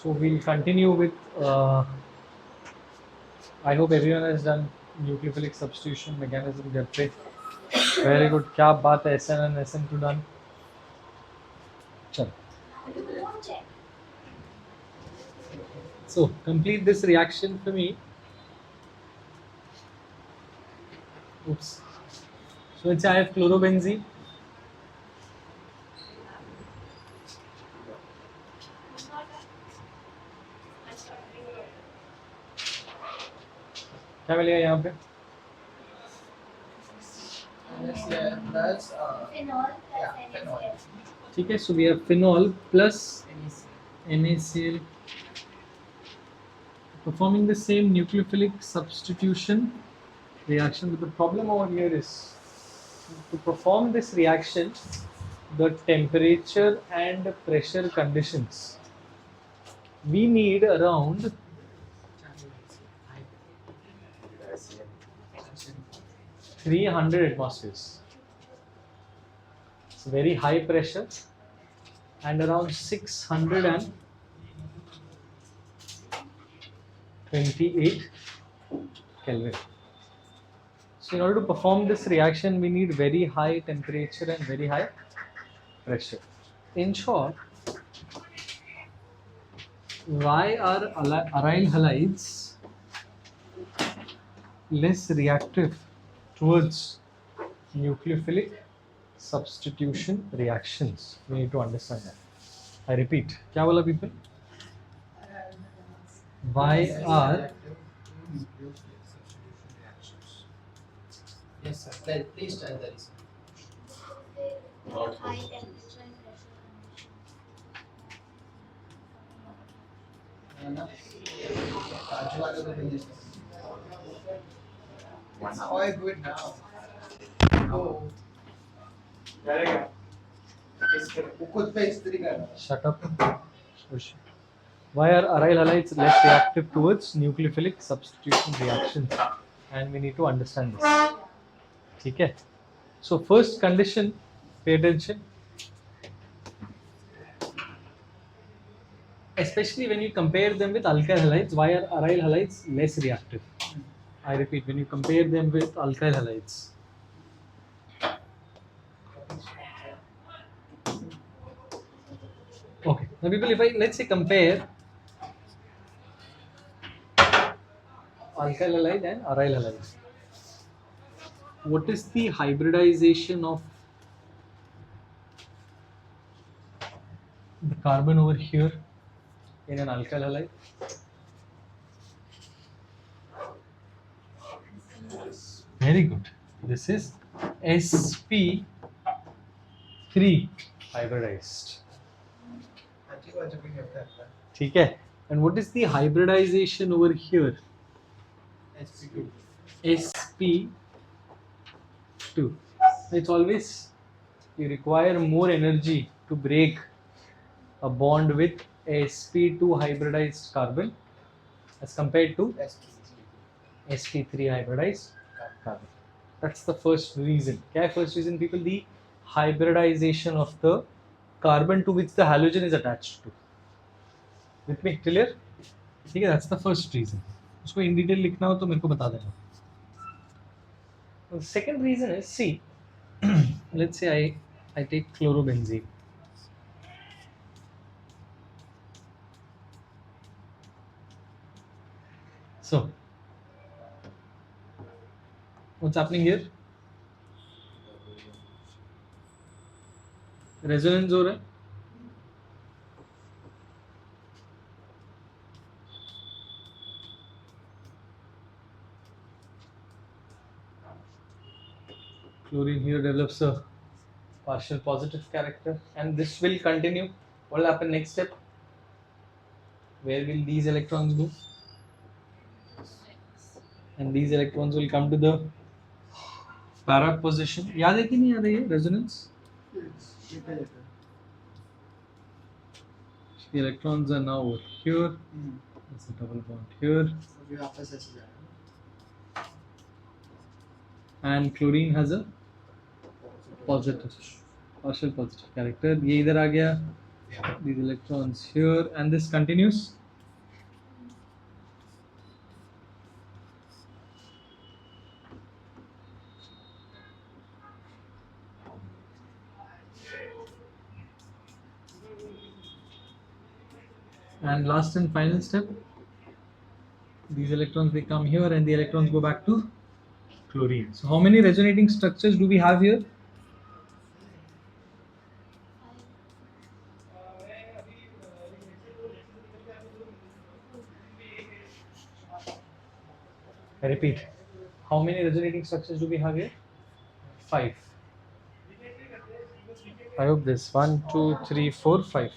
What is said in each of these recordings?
So we'll continue with. I hope everyone has done nucleophilic substitution mechanism. Get fit. Very good. क्या बात है SN and SN2 done. चलो. So complete this reaction for me. Oops. So let's say I have chlorobenzene. क्या मिलेगा यहाँ पे? ठीक है. So we have phenol plus NaCl. Performing the same nucleophilic substitution reaction, but the problem over here is to perform this reaction, the temperature and pressure conditions, we need around 300 atmospheres. It's very high pressure and around 628 Kelvin. So in order to perform this reaction, we need very high temperature and very high pressure. In short, why are aryl halides less reactive towards nucleophilic substitution reactions? We need to understand that. I repeat, क्या बोला people? Why are Yes, sir. Please tell the reason. High temperature and pressure conditions. How I do it now? Oh. shut up. Why are aryl halides less reactive towards nucleophilic substitution reactions? And we need to understand this. ठीक है? So first condition, pay attention. Especially when you compare them with alkyl halides, why are aryl halides less reactive? I repeat, when you compare them with alkyl halides. Okay, now people, if I let's say compare alkyl halide and aryl halide, what is the hybridization of the carbon over here in an alkyl halide? Very good. This is sp3 hybridized. ठीक है. And what is the hybridization over here? sp2. It's always you require more energy to break a bond with sp2 hybridized carbon as compared to sp3 hybridized carbon. That's the first reason. क्या है first reason people? The hybridization of the carbon to which the halogen is attached to. With me? Clear? ठीक है. That's the first reason. उसको in detail लिखना हो तो मेरे को बता देना. The second reason is, see, let's say I take chlorobenzene. So, what's happening here? Resonance हो रहा है. Chlorine here develops a partial positive character, and this will continue. What will happen next step? Where will these electrons go? And these electrons will come to the para position. याद है कि नहीं याद है ये resonance? The electrons are now over here. It's a double bond here. And chlorine has a positive, partial positive character. ये इधर आ गया, Yeah. these electrons here, and this continues. And last and final step, these electrons, they come here and the electrons go back to chlorine. So how many resonating structures do we have here? I repeat, how many resonating structures do we have here? 5. I hope this 1, 2, 3, 4, 5.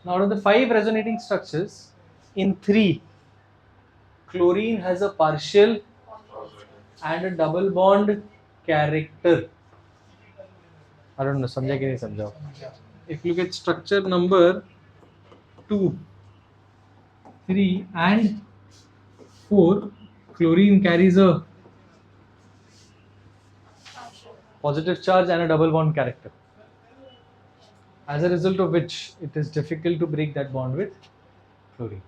Now out of the 5 resonating structures, in 3, chlorine has a partial and a double bond character. I don't know, समझा कि नहीं समझा? If you look at structure number 2, 3 and 4, chlorine carries a positive charge and a double bond character. As a result of which, it is difficult to break that bond with chlorine.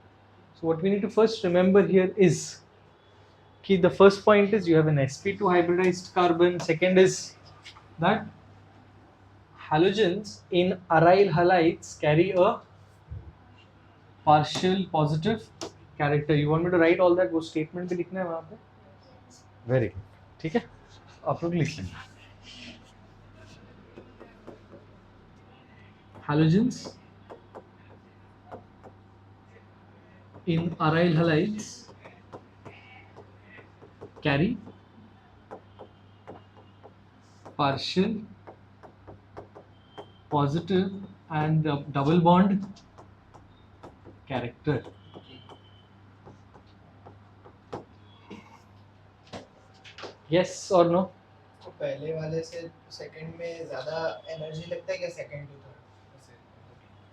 So what we need to first remember here is कि the first point is you have an sp2 hybridized carbon. Second is that halogens in aryl halides carry a partial positive character. You want me to write all that? वो statement भी लिखना है वहाँ पे? Very good. ठीक है? आप लोग लिख लेंगे. Halogens in aryl halides carry partial positive and double bond character. Yes or no? तो पहले वाले से सेकंड में ज़्यादा एनर्जी लगता है क्या second to third?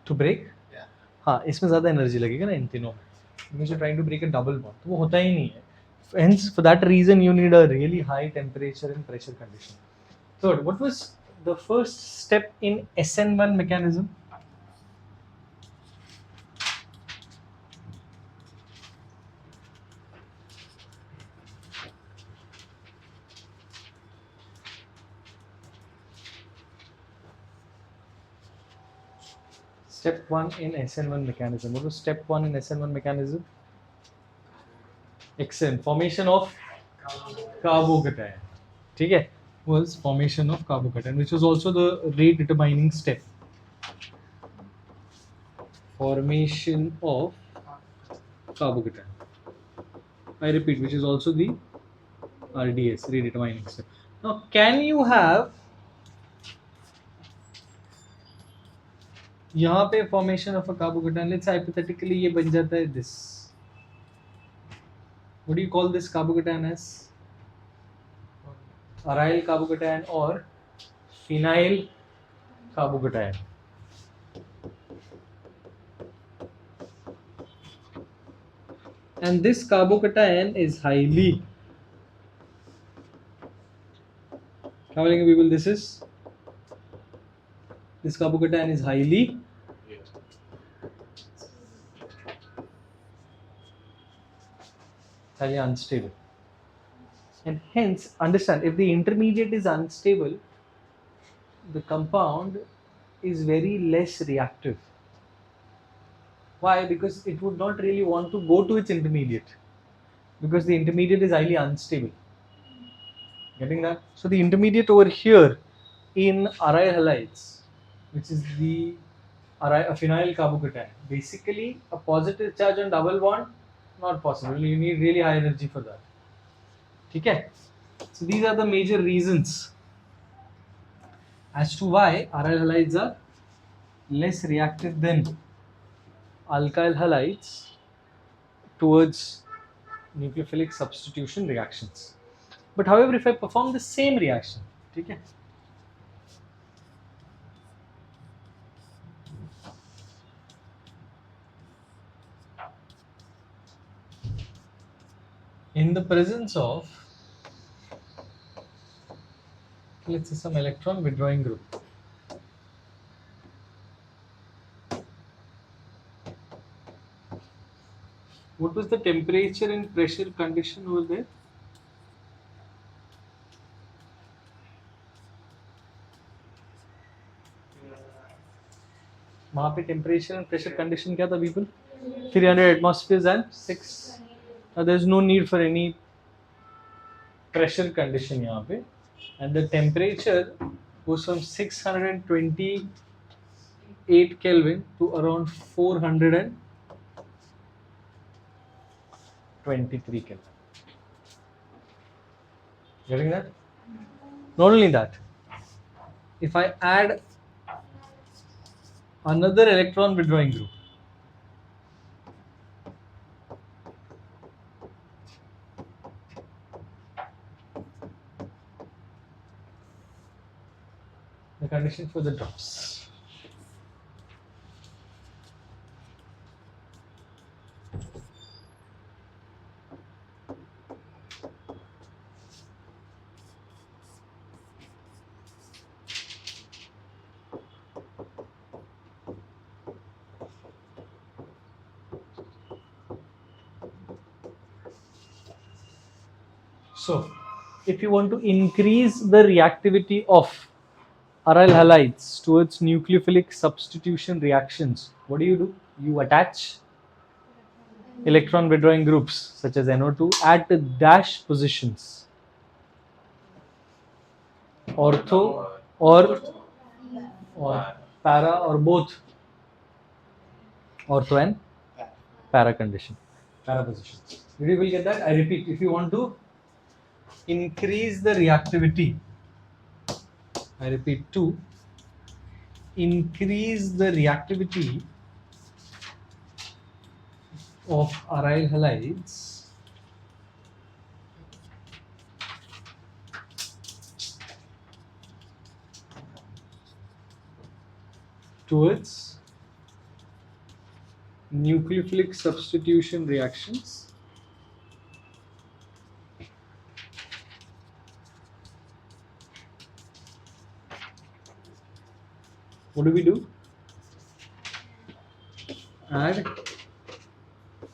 To break? Yeah. हाँ, इसमें ज़्यादा एनर्जी लगेगा ना इन तीनों में. Because you're trying to break a double bond, तो वो होता ही नहीं है. Hence, for that reason, you need a really high temperature and pressure condition. Third, what was the first step in SN1 mechanism? Step 1 in SN1 mechanism. What was step 1 in SN1 mechanism? Excellent. Formation of carbocation. ठीक है? Was formation of carbocation, which was also the rate determining step. Formation of carbocation. I repeat, which is also the RDS, rate determining step. Now, can you have यहाँ पे formation of a carbocation? Let's say hypothetically ये बन जाता है this. What do you call this carbocation as? Aryl carbocation or phenyl carbocation. And this carbocation is highly, क्या बोलेंगे people? This carbocation is highly unstable. And hence, understand, if the intermediate is unstable, the compound is very less reactive. Why? Because it would not really want to go to its intermediate, because the intermediate is highly unstable. Getting that? So the intermediate over here in aryl halides, which is the phenyl carbocation, basically a positive charge on double bond, not possible. You need really high energy for that. Okay? So these are the major reasons as to why aryl halides are less reactive than alkyl halides towards nucleophilic substitution reactions. But however, if I perform the same reaction, okay, in the presence of, let's say, some electron withdrawing group, What was the temperature and pressure condition over there? वहाँ पे temperature and pressure condition क्या था people? 300 atmospheres and 6. Now there is no need for any pressure condition यहाँ पे, and the temperature goes from 628 Kelvin to around 423 Kelvin. Getting that? Not only that, if I add another electron withdrawing group, the condition for the drops. So, if you want to increase the reactivity of aryl halides towards nucleophilic substitution reactions, what do? You attach electron withdrawing groups such as NO2 at the dash positions, ortho or para or both, ortho and para condition, para position. Did you will get that? I repeat, if you want to increase the reactivity, I repeat, to increase the reactivity of aryl halides towards nucleophilic substitution reactions, what do? Add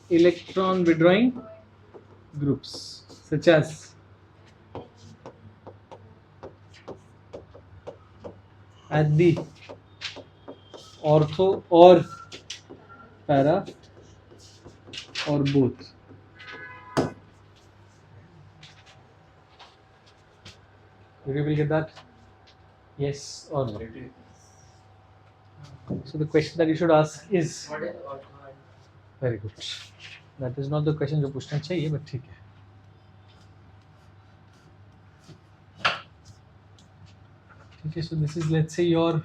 electron withdrawing groups such as at the ortho or para or both. You will get that? Yes or no? So the question that you should ask is, What is ortho and very good. That is not the question जो पूछना चाहिए, but ठीक है. Okay, so this is, let's say, your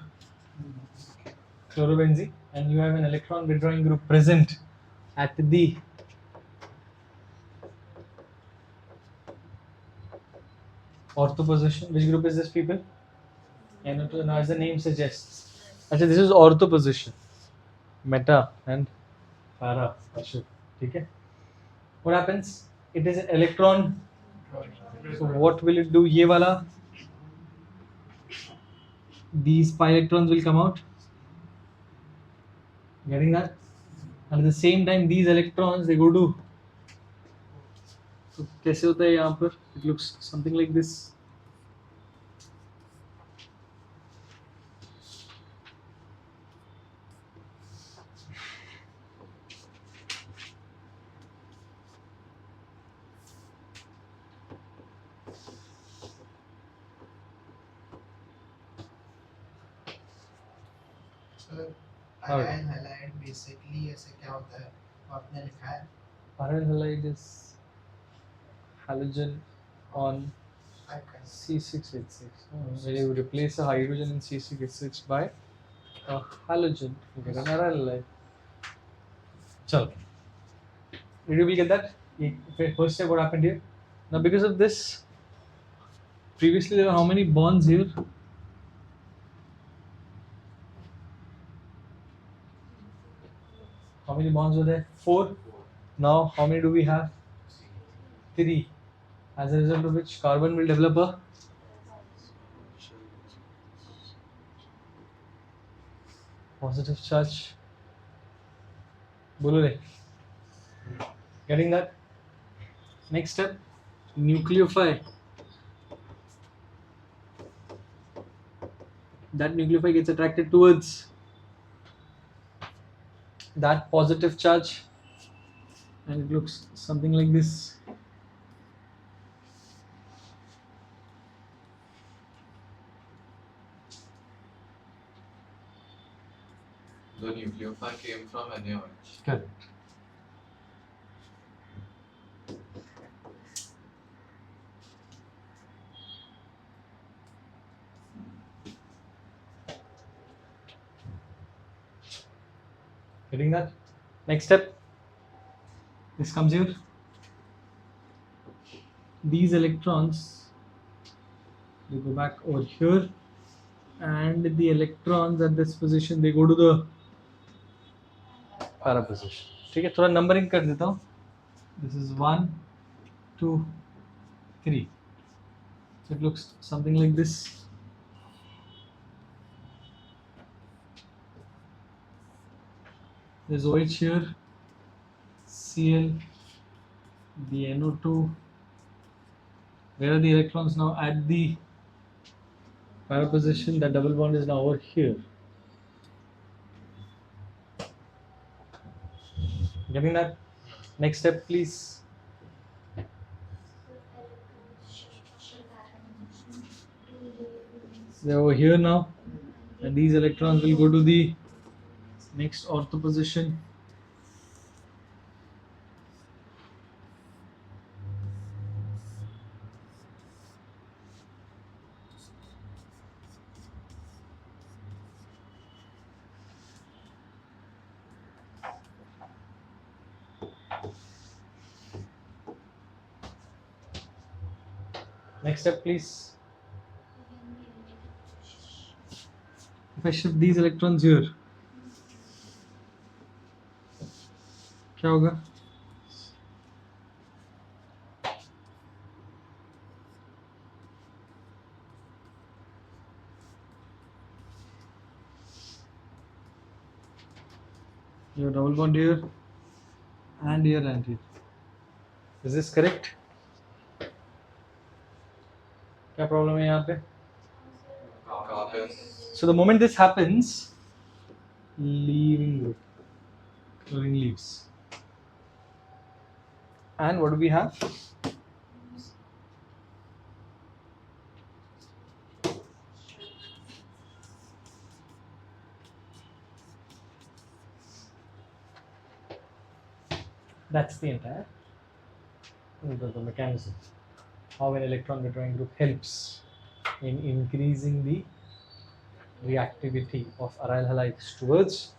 chlorobenzene, and you have an electron withdrawing group present at the ortho position. Which group is this, people? NO2. Now, as the name suggests, actually this is ortho position, meta and para. Okay. What happens? It is an electron. So what will it do? Ye wala, these pi electrons will come out. Getting that? And at the same time, these electrons, they go to. So कैसे होता है यहाँ पर? It looks something like this. aryl halide basically ऐसे क्या होता है? आपने लिखा है? Aryl halide is halogen on C6H6. When you replace a hydrogen in C6H6 by a halogen, you get an aryl halide. Chalo. Did you get that? First step, what happened here? Now, because of this, previously there were how many bonds here? How many bonds were there? 4. Now, how many do we have? 3. As a result of which, carbon will develop a positive charge. बोलो रे. Getting that? Next step, nucleophile. That nucleophile gets attracted towards that positive charge, and it looks something like this. The nucleophile came from NaOH. Correct. Getting that? Next step. This comes here. These electrons, they go back over here, and the electrons at this position, they go to the para position. ठीक है, थोड़ा numbering कर देता हूँ. This is 1, 2, 3. So it looks something like this. There's OH here, Cl, the NO2. Where are the electrons now? At the para position. That double bond is now over here. Getting that? Next step, please. They're over here now, and these electrons will go to the next ortho position. Next step, please. If I shift these electrons here, क्या होगा? You have double bond here and here and here. Is this correct? क्या problem है यहाँ पे? Carbon. So the moment this happens, leaving group, chlorine leaves. And what do we have? That's the entire the mechanism. How an electron withdrawing group helps in increasing the reactivity of aryl halides towards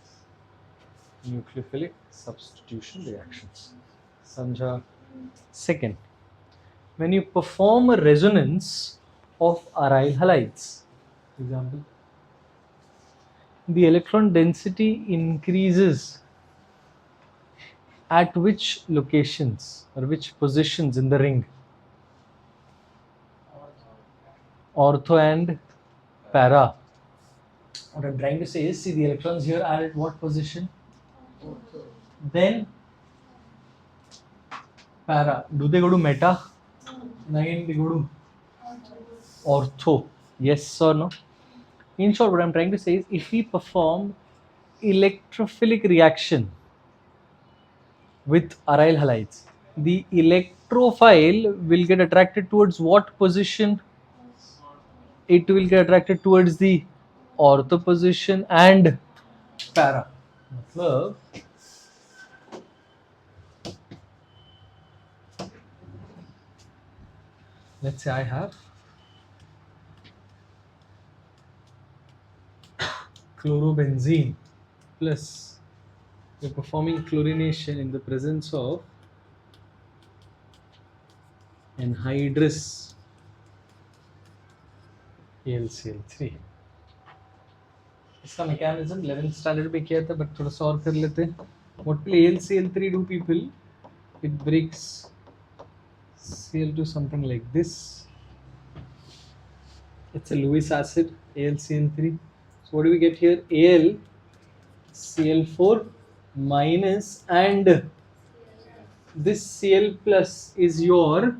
nucleophilic substitution reactions. Samjha. Second, when you perform a resonance of aryl halides, for example, the electron density increases at which locations or which positions in the ring? Ortho and para. What I'm trying to say is, see, the electrons here are at what position? Then para. Do they go to meta? Again, they go to ortho. Yes or no? In short, what I'm trying to say is, if we perform electrophilic reaction with aryl halides, the electrophile will get attracted towards what position? It will get attracted towards the ortho position and para. मतलब let's say I have chlorobenzene plus we're performing chlorination in the presence of anhydrous AlCl3. इसका mechanism 11th standard में किया था, but थोड़ा सा और कर लेते हैं. What will AlCl3 do, people? It breaks Cl to something like this. It's a Lewis acid, AlCl3. So what do we get here? AlCl4 minus and this Cl plus is your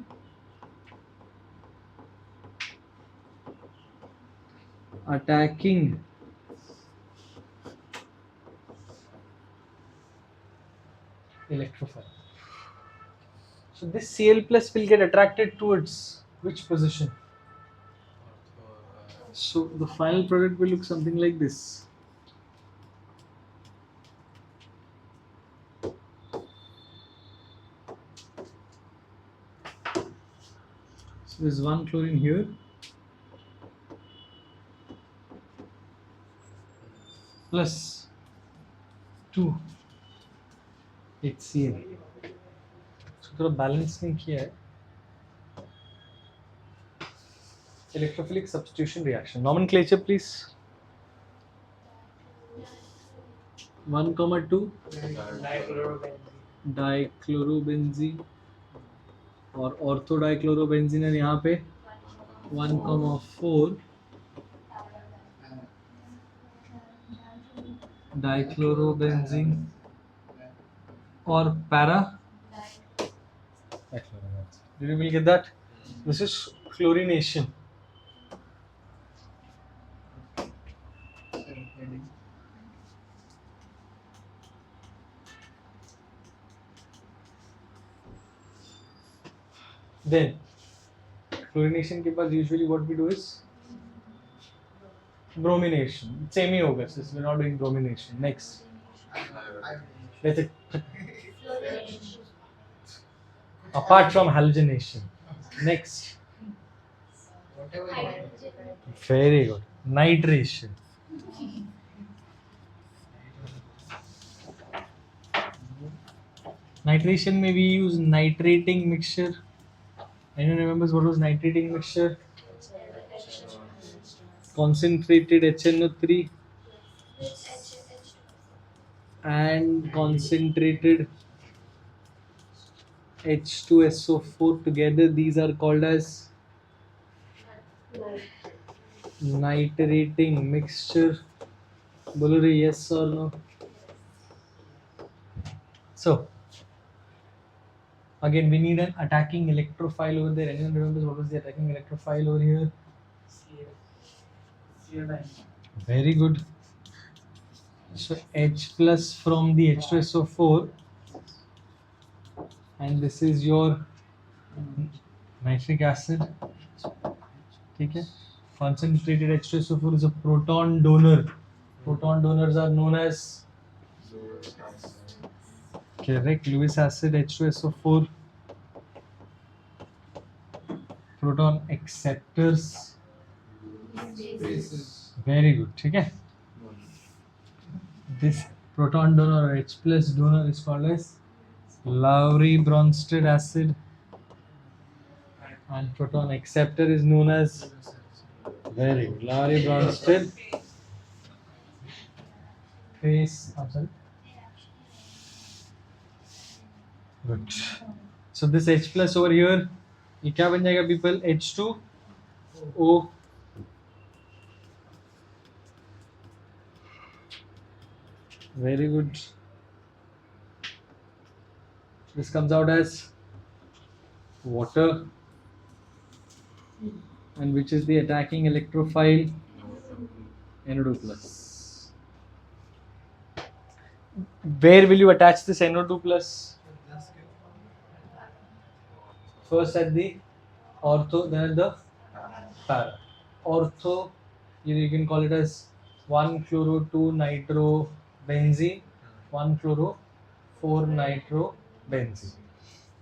attacking electrophile. So this Cl plus will get attracted towards which position? So the final product will look something like this. So there's one chlorine here. Plus 2 HCl. So थोड़ा balance नहीं किया है. Electrophilic substitution reaction. Nomenclature please. 1,2 dichlorobenzene और ortho dichlorobenzene है यहाँ पे 1,4 dichlorobenzene और para. Did you will get that? This is chlorination. Then chlorination के बाद usually what we do is bromination. Same ही होगा since we're not doing bromination. Next, let's say apart from halogenation. Next, Whatever you want. very good. Nitration. Nitration may we use nitrating mixture. Anyone remembers what was nitrating mixture? Concentrated HNO3 and concentrated H2SO4 together. These are called as nitrating mixture. Bolo re yes or no? So again we need an attacking electrophile over there. Anyone remembers what was the attacking electrophile over here? Very good. So H plus from the H2SO4 and this is your nitric acid. ठीक है. Concentrated H2SO4 is a proton donor. Proton donors are known as correct. Lewis acid, H2SO4. Proton acceptors. Very good. ठीक है. This proton donor or H plus donor is called as Lowry-Bronsted acid and proton acceptor is known as very good. Lowry-Bronsted phase. I'm sorry. Good. So this H plus over here, ये क्या बन जाएगा people? H2O. Very good. This comes out as water, and which is the attacking electrophile? NO2 plus. Where will you attach this NO2 plus? First at the ortho, then at the para. Ortho, you can call it as 1-chloro-2-nitrobenzene, 1-chloro-4-nitrobenzene.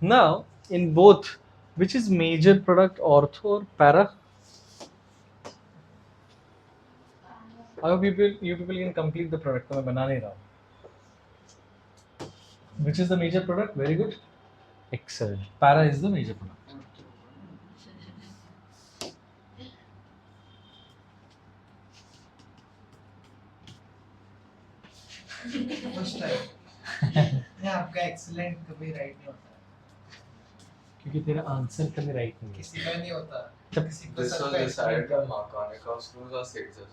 Now, in both, which is major product, ortho or para? I hope you people can complete the product. मैं बना नहीं रहा हूँ. Which is the major product? Very good. Excellent. Para is the major product. First time. नहीं आपका excellent कभी right नहीं होता. क्योंकि तेरा आंसर कभी राइट नहीं है. किसी का नहीं होता. तब किसी को This was सबका decided excellent by होता. Markovnikov screws or Seixas screws.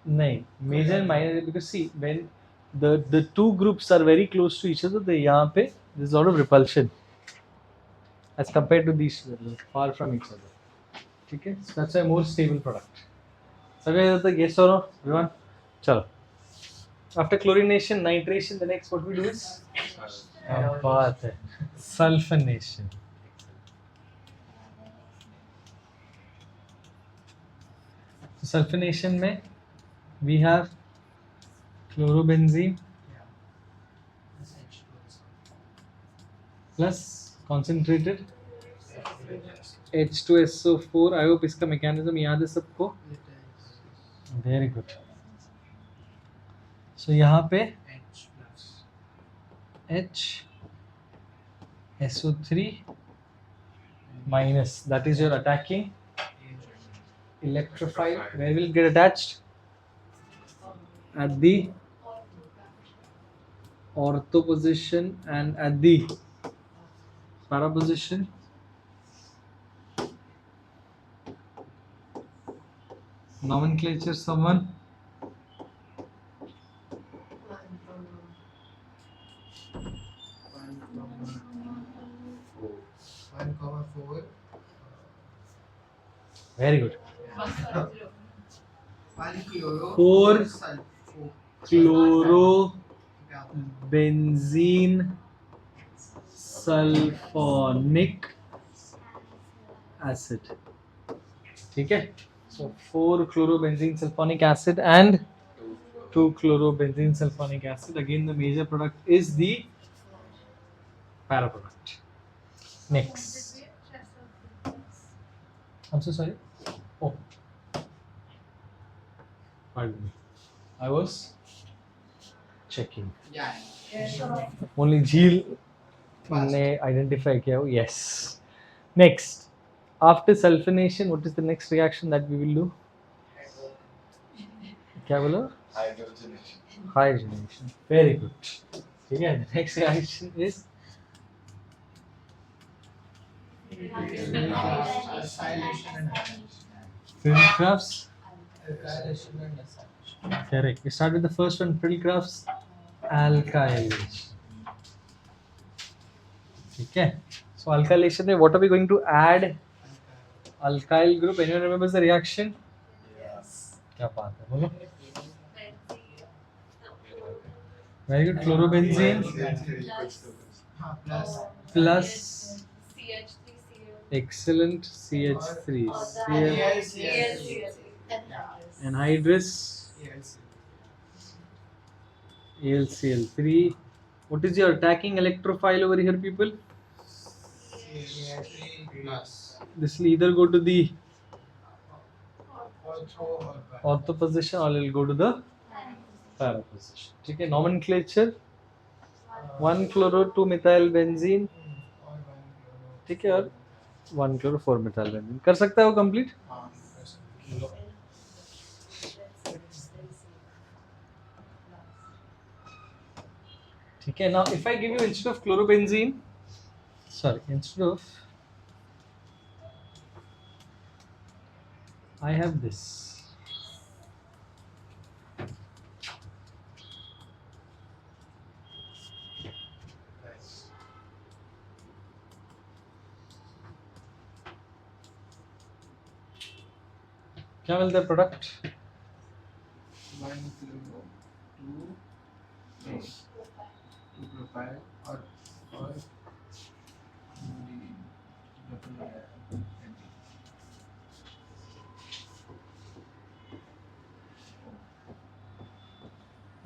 नहीं, major and minor, because see when the two groups are very close to each other, they यहाँ पे there's a lot of repulsion. as compared to these two, they're far from each other. Okay, so that's a more stable product. So yes or no, everyone? Chalo. After chlorination, nitration, the next what we do is baat hai. Sulfonation. So sulfonation में we have chlorobenzene plus concentrated H2SO4. I hope इसका mechanism याद है सबको. Very good. So यहाँ पे HSO3 minus, that is your attacking electrophile. Where will it get attached? At the ortho position and at the para position. Nomenclature, someone? One comma four. Very good. One chloro. Four sulfo. chlorobenzene sulfonic acid. ठीक है? So 4 chlorobenzene sulfonic acid and 2 chlorobenzene sulfonic acid. Again, the major product is the para product. Next. I'm so sorry. Oh, pardon me. I was checking. Yeah. Only Jheel ने identify किया हो. Yes. Next. After sulfonation, what is the next reaction that we will do? क्या बोलो? Hydrogenation. Hydrogenation. Very good. ठीक है. The next reaction is Acylation and Friedel-Crafts. alkylation and acylation. Correct. We start with the first one, Friedel-Crafts alkylation. Okay. So alkylation, what are we going to add? Alkyl group. Anyone remembers the reaction? Yes. क्या बात है बोलो. Very good. Chlorobenzene Plus. plus CH3Cl. excellent CH3 anhydrous AlCl3. What is your attacking electrophile over here, people? Plus. This will either go to the Ortho or ortho position or it will go to the para position. ठीक है. Nomenclature 1 chloro 2 methyl benzene. or one chloro. ठीक है. और 1 chloro 4 methyl benzene. कर सकता है वो complete? ठीक है. Now if I give you instead of chlorobenzene, instead of, I have this. क्या मिलता है प्रोडक्ट? 1 chloro, 2 propyl or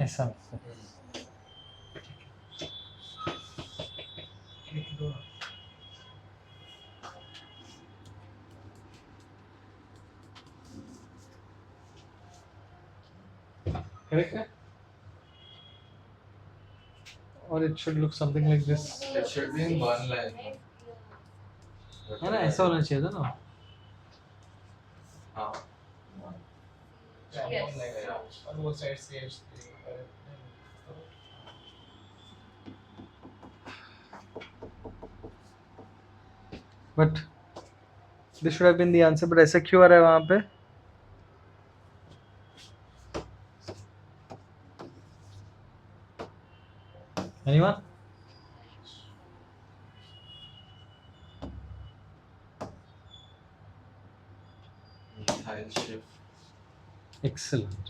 ऐसा मिलता है. Correct है? Or it should look something like this. It should be in one line. है ना? ऐसा होना चाहिए था ना? हाँ. Yes. on both sides CH3. But this should have been the answer. But ऐसा क्यों आ रहा है वहाँ पे? Anyone? I'll shift. Excellent.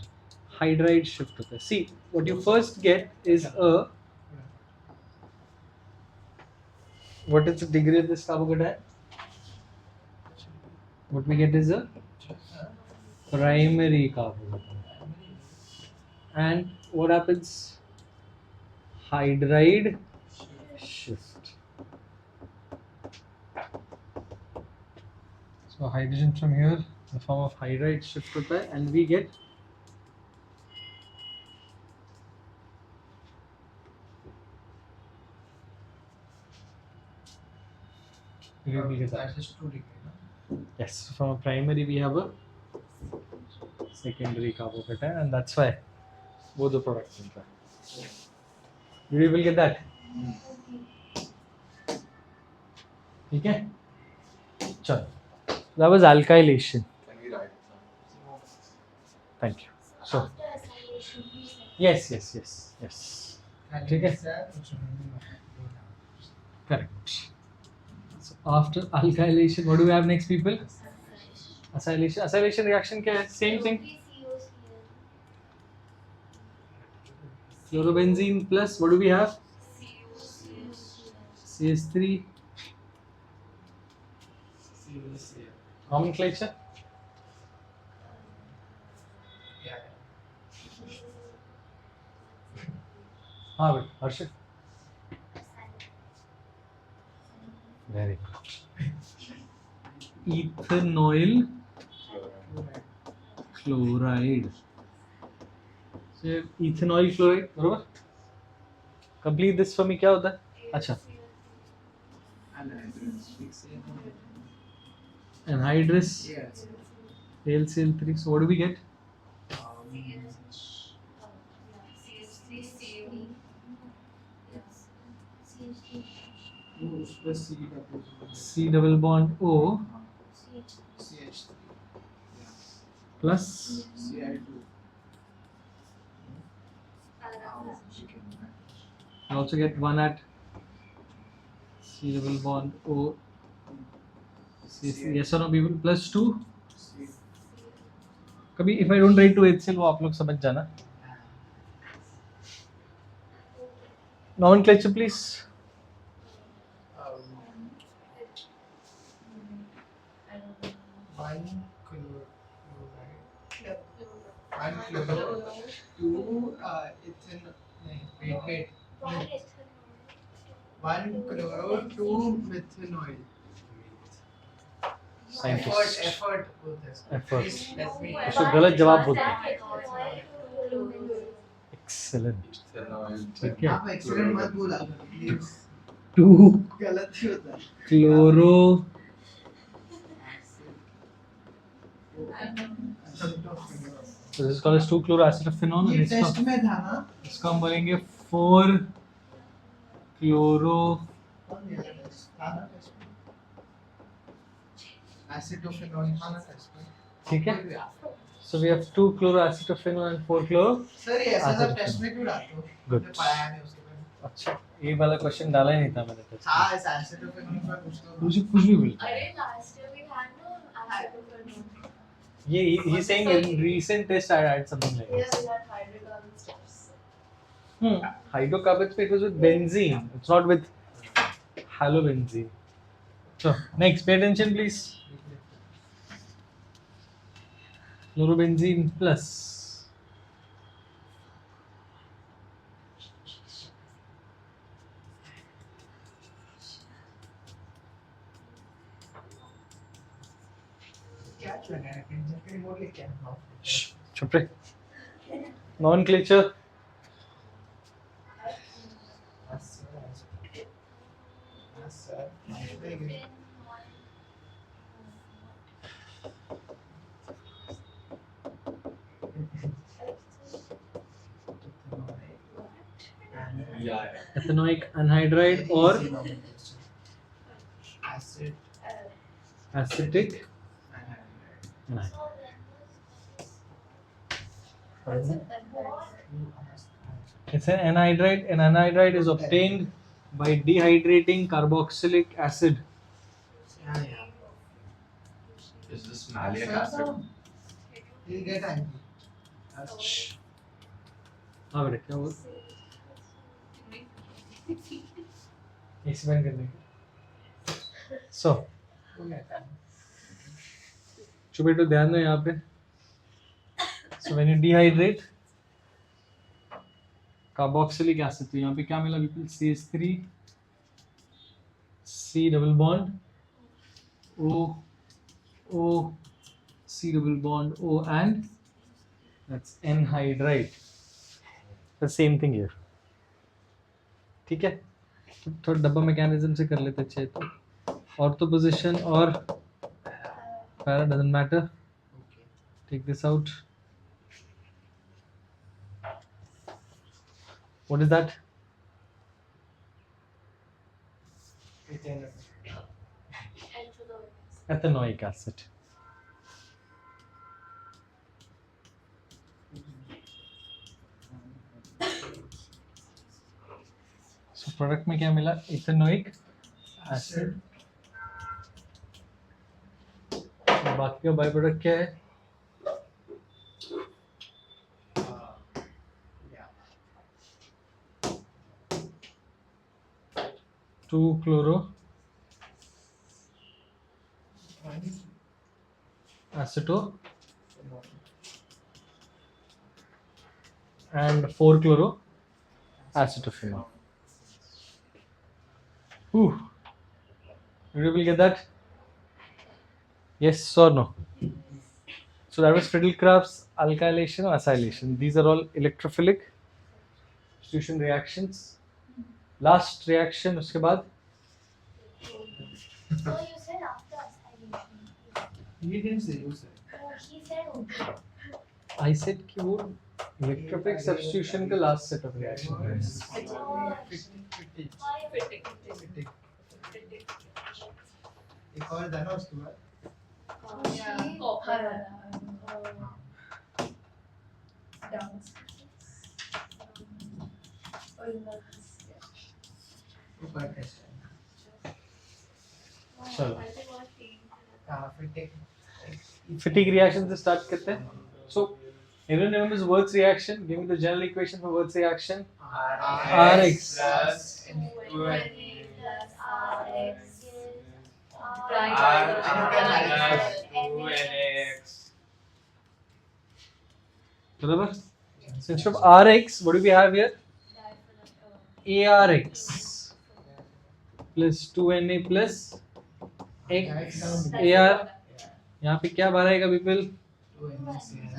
Hydride shift होता है. See, what you first get is a. What is the degree of this carbocation? What we get is a primary carbocation. And what happens? Hydride shift. So hydrogen from here in the form of hydride shift होता है, and we get That is 2 degree. yes, from a primary we have a secondary carbocation, and that's why both the products in that. You will get that. Okay. Chal. That was alkylation. Can we write some? Thank you. So yes. ठीक है. Correct. So after alkylation, what do we have next, people? Acylation. Acylation reaction क्या है? Same thing. Chlorobenzene plus what do we have? CH3. Nomenclature. हाँ बेटा, हर्षित. Very good. Ethanoyl chloride. So ethanoyl chloride, बरोबर? Complete this for me. क्या होता है? अच्छा. Anhydrous AlCl3. So what do we get? C double bond O CH3 plus Ci2. I also get one at C double bond O. Yes or no, people? Plus 2. कभी if I don't write to HCl वो आप लोग समझ जाना. Nomenclature please. One chloride, 2 ethanol. Wait. 1 chloro, 2 methanoid. Scientist. Effort बोलते हैं. Effort. Please let me. उसको गलत जवाब बोलते हैं. Excellent. Ethanoyl. ठीक है. आप एक्सीडेंट मत बोला प्लीज. 2 गलत ही होता है. chloro So this is called as 2-chloroacetophenone, ये and टेस्ट इसका में था ना. हम बोलेंगे 4-chloro एसिटोफेनॉल था ना टेस्ट में. ठीक है. So we have 2-chloroacetophenone and 4-chloro. Sir ये ऐसा सब टेस्ट में क्यों डालते हो? Good. मैंने पढ़ाया नहीं उसके बारे में. अच्छा, ये वाला क्वेश्चन डाला ही नहीं था मैंने टेस्ट. हाँ इस एसिटोफेनॉल का कुछ तो. मुझे कुछ भी बोल. अरे last year we had no acetophenone. ये he's saying in recent test I had something like Yes, this. we had hydrocarbon steps. Hydrocarbons it was with benzene. It's not with halobenzene. So next, pay attention please. Chlorobenzene plus क्या लगा है कि जब remote लेके आना. चुप रहे. Nomenclature. Yeah. Ethanoic anhydride or acid acetic anhydride. anhydride. It's an anhydride. An anhydride is obtained by dehydrating carboxylic acid. Yeah. Is this malic acid? He'll get angry. हाँ बेटा क्या हुआ एक्सप्लेन करने सो बेटो ध्यान दो यहाँ पे so when you dehydrate carboxylic acid तो यहाँ पे क्या मिला people CH3 C double bond O C double bond O and that's anhydride the same thing here ठीक है तो थोड़ा डब्बा मैकेनिज्म से कर लेते अच्छे तो ऑर्थो पोजीशन और para doesn't matter Okay. take this out what is that Ethanol. ethanoic acid so product में क्या मिला ethanoic acid बाकी का बाय प्रोडक्ट क्या है Yeah. 2 chloro aceto and 4 chloro acetophenol. Whew. Did you get that? Yes or no? So that was Friedel-Crafts alkylation or acylation. These are all electrophilic substitution reactions. Last reaction उसके बाद Oh, you said after acylation. He didn't say, you said. Oh, he said okay. I said कि वो electrophilic substitution का last set of reaction है. एक और था ना उसके बाद ऊपर टेस्ट चलो फिटिक fatigue reaction से start करते हैं. So everyone remembers Wurth's reaction. Give me the general equation for Wurth's reaction. Rx. बराबर. So instead of Rx, what do we have here? ARX plus 2Na plus X AR. यहाँ पे क्या बाहर आएगा people?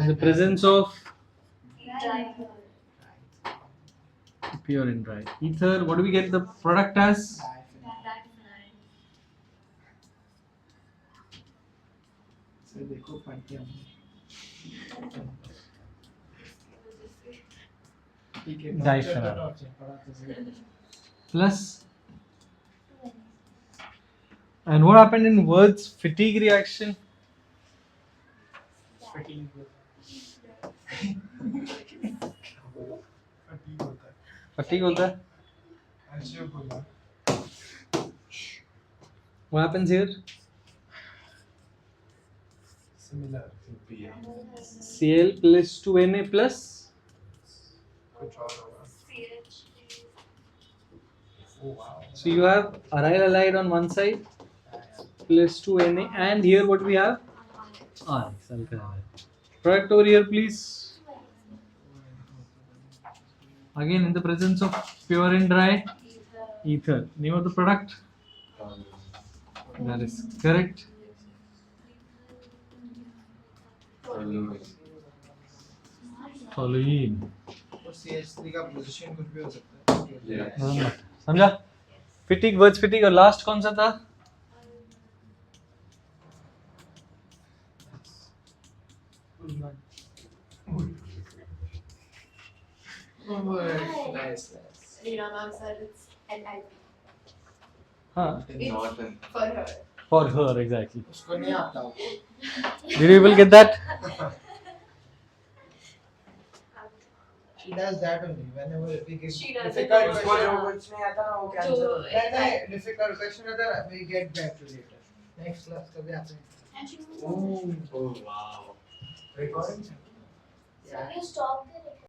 In the presence of pure and dry ether, what do we get the product as? देखो पढ़ते हैं ठीक है Diphenol. Plus. And what happened in Wurth's fatigue reaction? Fatigue होता है Fatigue होता है. ऐसे बोला What happens here? Similar Cl plus 2Na plus. कुछ और होगा oh wow So you have aryl halide on one side plus 2Na, and here what we have? Rx, alkyl halide. Product over here, please. Again, in the presence of pure and dry ether. Name of the product? That is correct. Toluene. और CH3 का position कुछ भी हो सकता है समझा? Fatigue, Wurth's fatigue, और last कौन सा था? Nice Rina ma'am said it's NIP. हाँ, Not an For her. for her exactly. उसको नहीं आता हो Did you people get that? she does that only whenever we get She does it. difficult उसको question जो कुछ नहीं आता ना वो जो cancel NIP. difficult question रहता है we get back to later next class कभी आते हैं oh wow Recording. So you stop the recording.